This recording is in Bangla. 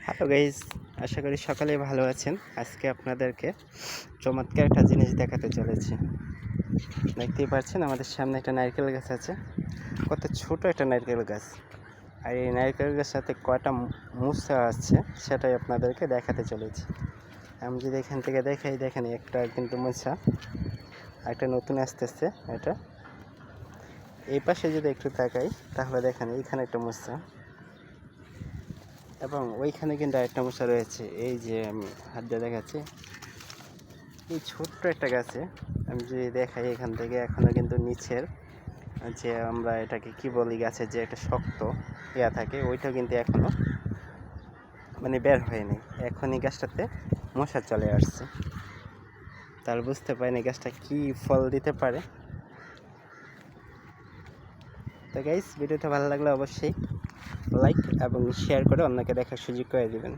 হ্যালো গাইজ, আশা করি সকালে ভালো আছেন। আজকে আপনাদেরকে চমৎকার একটা জিনিস দেখাতে চলেছি। দেখতেই পাচ্ছেন আমাদের সামনে একটা নারকেল গাছ আছে। কত ছোট একটা নারকেল গাছ, আর এই নারকেল গাছের সাথে কয়টা মুসা আছে সেটাই আপনাদেরকে দেখাতে চলেছি। আমি যদি এখান থেকে দেখাই, দেখেন একটা কিন্তু মুসা, একটা নতুন আসতেছে। এটা এই পাশে যদি একটু তাকাই তাহলে দেখেন এইখানে একটা মুসা, এবং ওইখানে কিন্তু আরেকটা মশা রয়েছে। এই যে আমি হাত দিয়ে দেখাচ্ছি, এই ছোট্ট একটা গাছে আমি যদি দেখাই এখান থেকে, এখনও কিন্তু নিচের যে আমরা এটাকে কি বলি, গাছের যে একটা শক্ত ইয়া থাকে, ওইটাও কিন্তু এখনও বের হয়নি। এখনই গাছটাতে মশা চলে আসছে, তার বুঝতে পারিনি গাছটা কি ফল দিতে পারে। তো গাইস, ভিডিওটা ভালো লাগলে অবশ্যই লাইক এবং শেয়ার করে অন্যকে দেখার সুযোগ করে দেবেন।